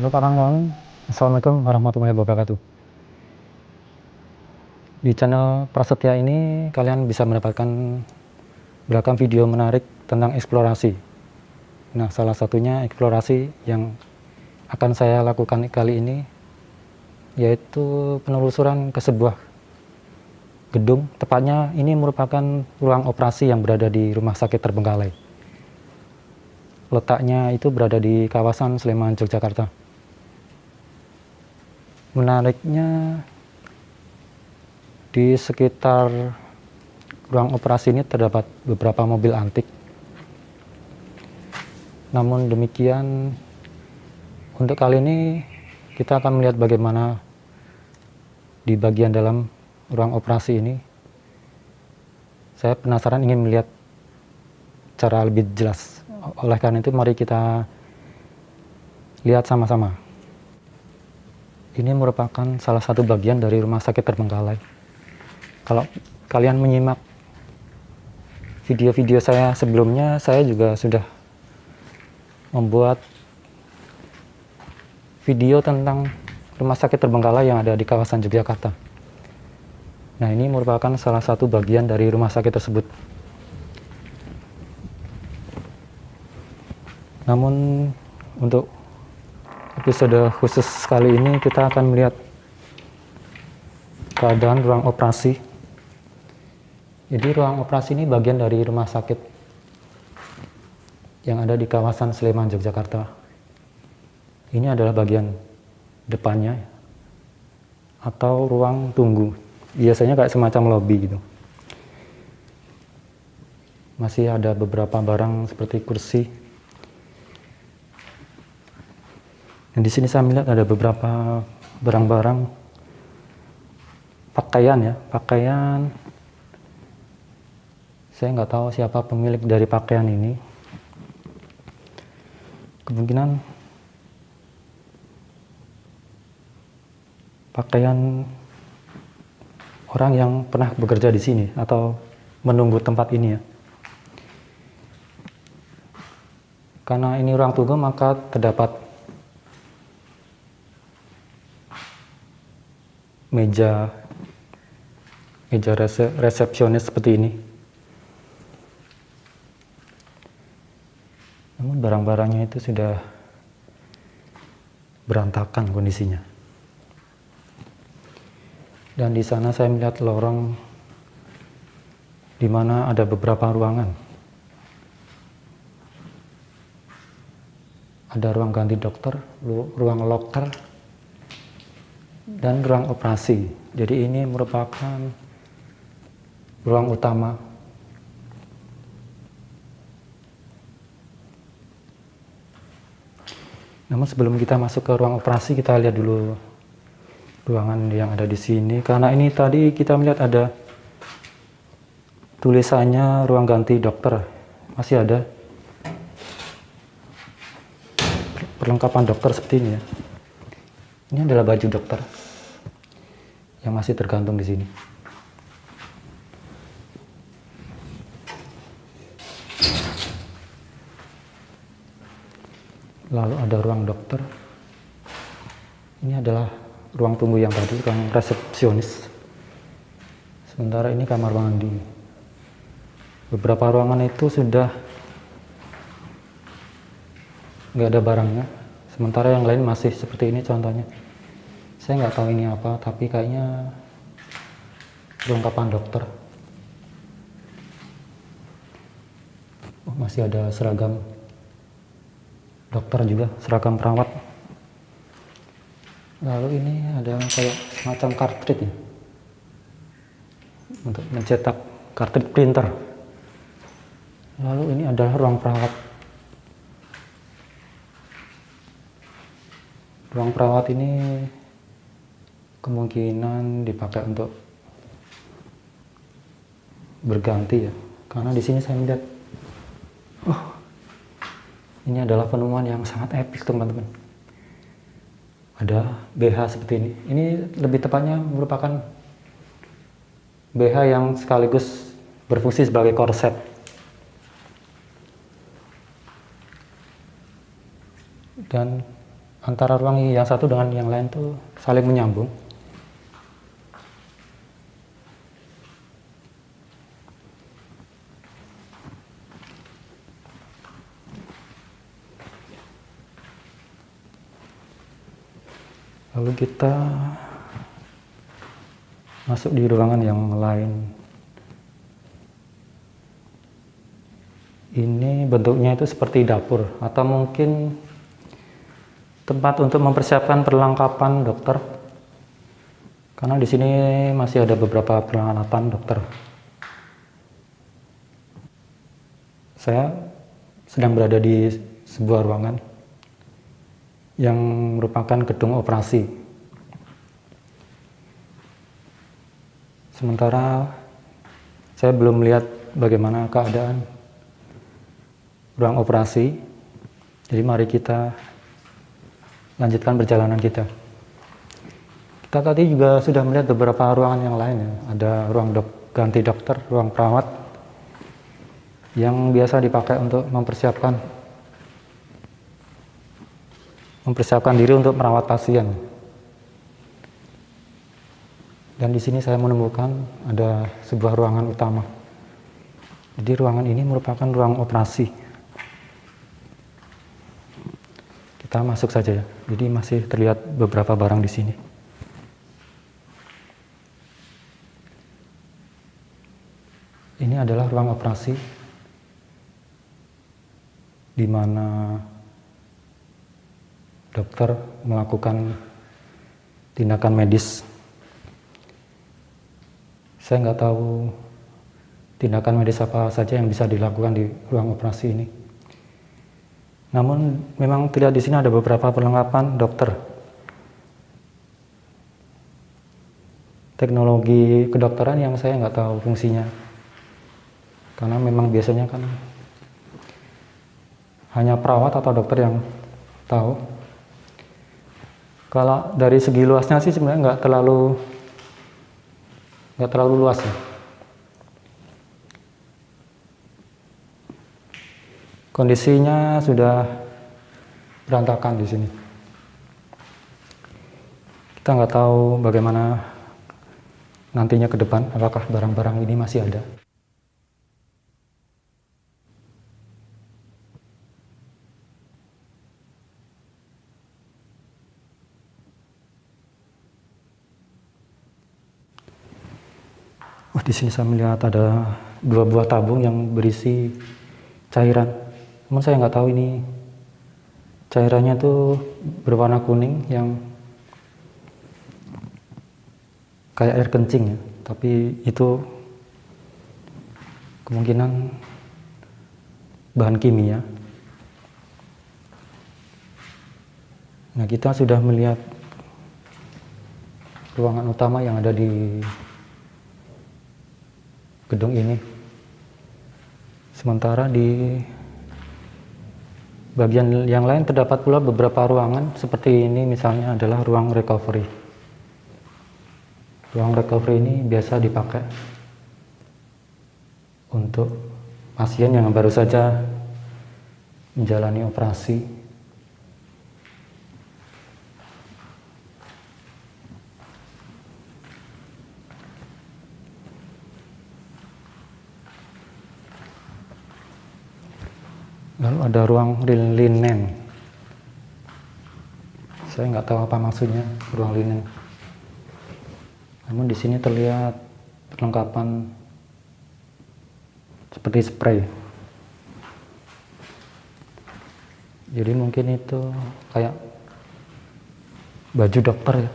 Halo Pak Tanggang, Assalamualaikum warahmatullahi wabarakatuh. Di channel Prasetya ini kalian bisa mendapatkan beragam video menarik tentang eksplorasi. Nah, salah satunya eksplorasi yang akan saya lakukan kali ini yaitu penelusuran ke sebuah gedung. Tepatnya ini merupakan ruang operasi yang berada di Rumah Sakit Terbengkalai. Letaknya itu berada di kawasan Sleman, Yogyakarta. Menariknya, di sekitar ruang operasi ini terdapat beberapa mobil antik. Namun demikian, untuk kali ini kita akan melihat bagaimana di bagian dalam ruang operasi ini. Saya penasaran ingin melihat secara lebih jelas. Oleh karena itu, mari kita lihat sama-sama. Ini merupakan salah satu bagian dari Rumah Sakit Terbengkalai. Kalau kalian menyimak video-video saya sebelumnya, saya juga sudah membuat video tentang Rumah Sakit Terbengkalai yang ada di kawasan Yogyakarta. Nah, ini merupakan salah satu bagian dari rumah sakit tersebut. Namun untuk episode khusus kali ini kita akan melihat keadaan ruang operasi. Jadi ruang operasi ini bagian dari rumah sakit yang ada di kawasan Sleman, Yogyakarta. Ini adalah bagian depannya atau ruang tunggu. Biasanya kayak semacam lobby gitu. Masih ada beberapa barang seperti kursi. Dan di sini saya melihat ada beberapa barang-barang pakaian ya, pakaian. Saya nggak tahu siapa pemilik dari pakaian ini. Kemungkinan pakaian orang yang pernah bekerja di sini atau menunggu tempat ini ya. Karena ini ruang tunggu, maka terdapat meja resepsionis seperti ini. Namun barang-barangnya itu sudah berantakan kondisinya. Dan di sana saya melihat lorong di mana ada beberapa ruangan. Ada ruang ganti dokter, ruang loker, dan ruang operasi. Jadi ini merupakan ruang utama. Namun sebelum kita masuk ke ruang operasi, kita lihat dulu ruangan yang ada di sini. Karena ini tadi kita melihat ada tulisannya ruang ganti dokter. Masih ada perlengkapan dokter seperti ini ya. Ini adalah baju dokter yang masih tergantung di sini. Lalu ada ruang dokter. Ini adalah ruang tunggu yang tadi, ruang resepsionis. Sementara ini kamar mandi. Beberapa ruangan itu sudah nggak ada barangnya. Sementara yang lain masih seperti ini contohnya. Saya nggak tahu ini apa, tapi kayaknya perlengkapan dokter. Oh, masih ada seragam dokter juga, seragam perawat. Lalu ini ada kayak semacam kartrid ya, untuk mencetak kartrid printer. Lalu ini adalah ruang perawat. Ruang perawat ini kemungkinan dipakai untuk berganti ya, karena di sini saya melihat, ini adalah penemuan yang sangat epik teman-teman. Ada BH seperti ini. Ini lebih tepatnya merupakan BH yang sekaligus berfungsi sebagai korset. Dan antara ruang yang satu dengan yang lain tuh saling menyambung. Lalu kita masuk di ruangan yang lain. Ini bentuknya itu seperti dapur atau mungkin tempat untuk mempersiapkan perlengkapan dokter. Karena di sini masih ada beberapa peralatan dokter. Saya sedang berada di sebuah ruangan yang merupakan gedung operasi. Sementara saya belum melihat bagaimana keadaan ruang operasi. Jadi mari kita lanjutkan perjalanan kita. Kita tadi juga sudah melihat beberapa ruangan yang lain ya. Ada ruang ganti dokter, ruang perawat yang biasa dipakai untuk mempersiapkan diri untuk merawat pasien. Dan di sini saya menemukan ada sebuah ruangan utama. Jadi ruangan ini merupakan ruang operasi. Kita masuk saja ya. Jadi masih terlihat beberapa barang di sini. Ini adalah ruang operasi di mana dokter melakukan tindakan medis. Saya nggak tahu tindakan medis apa saja yang bisa dilakukan di ruang operasi ini. Namun memang terlihat di sini ada beberapa perlengkapan dokter. Teknologi kedokteran yang saya nggak tahu fungsinya. Karena memang biasanya kan hanya perawat atau dokter yang tahu. Kalau dari segi luasnya sih sebenarnya nggak terlalu luas ya. Kondisinya sudah berantakan di sini. Kita nggak tahu bagaimana nantinya ke depan, apakah barang-barang ini masih ada. Wah, di sini saya melihat ada 2 buah tabung yang berisi cairan. Namun saya nggak tahu ini cairannya tuh berwarna kuning yang kayak air kencing ya. Tapi itu kemungkinan bahan kimia. Nah, kita sudah melihat ruangan utama yang ada di gedung ini. Sementara di bagian yang lain terdapat pula beberapa ruangan seperti ini, misalnya adalah ruang recovery. Ruang recovery ini biasa dipakai untuk pasien yang baru saja menjalani operasi. Lalu ada ruang linen. Saya nggak tahu apa maksudnya ruang linen. Namun di sini terlihat perlengkapan seperti spray. Jadi mungkin itu kayak baju dokter ya.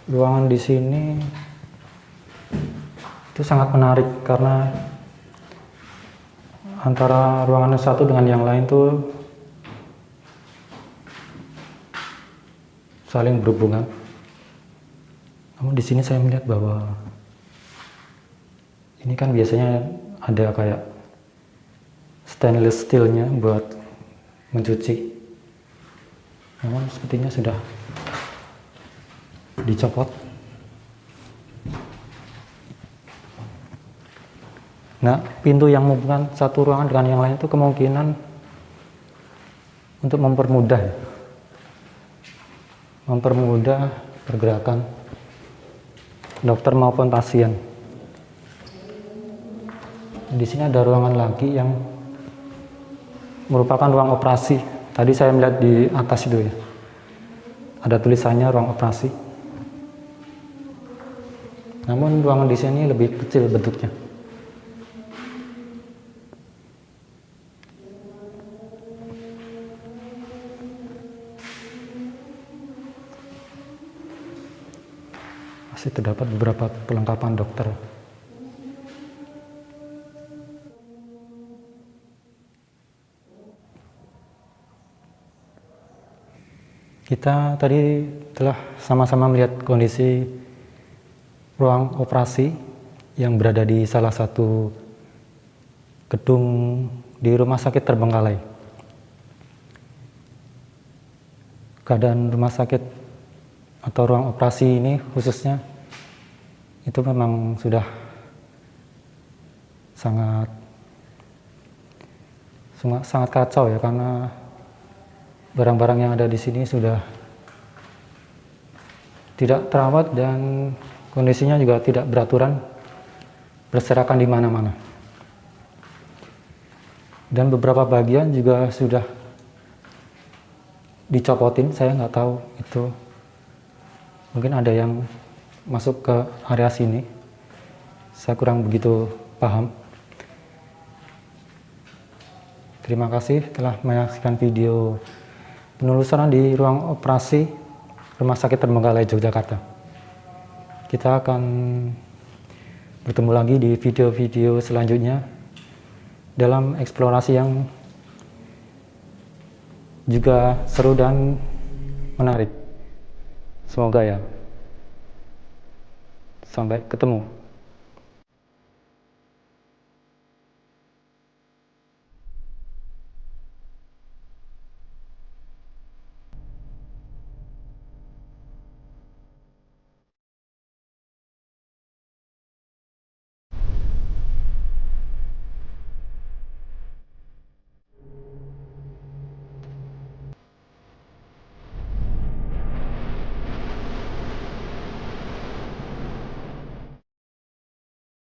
Ruangan di sini itu sangat menarik karena antara ruangan satu dengan yang lain tuh saling berhubungan. Namun di sini saya melihat bahwa ini kan biasanya ada kayak stainless steelnya buat mencuci. Namun sepertinya sudah dicopot. Nah, pintu yang menghubungkan satu ruangan dengan yang lain itu kemungkinan untuk mempermudah pergerakan dokter maupun pasien. Di sini ada ruangan lagi yang merupakan ruang operasi. Tadi saya melihat di atas itu ya, ada tulisannya ruang operasi. Namun ruangan di sini lebih kecil bentuknya. Masih terdapat beberapa perlengkapan dokter. Kita tadi telah sama-sama melihat kondisi ruang operasi yang berada di salah satu gedung di Rumah Sakit Terbengkalai. Keadaan rumah sakit atau ruang operasi ini khususnya itu memang sudah sangat kacau ya, karena barang-barang yang ada di sini sudah tidak terawat dan kondisinya juga tidak beraturan, berserakan di mana-mana. Dan beberapa bagian juga sudah dicopotin, saya nggak tahu itu. Mungkin ada yang masuk ke area sini, saya kurang begitu paham. Terima kasih telah menyaksikan video penelusuran di ruang operasi Rumah Sakit Terbengkalai Yogyakarta. Kita akan bertemu lagi di video-video selanjutnya dalam eksplorasi yang juga seru dan menarik. Semoga ya. Sampai ketemu.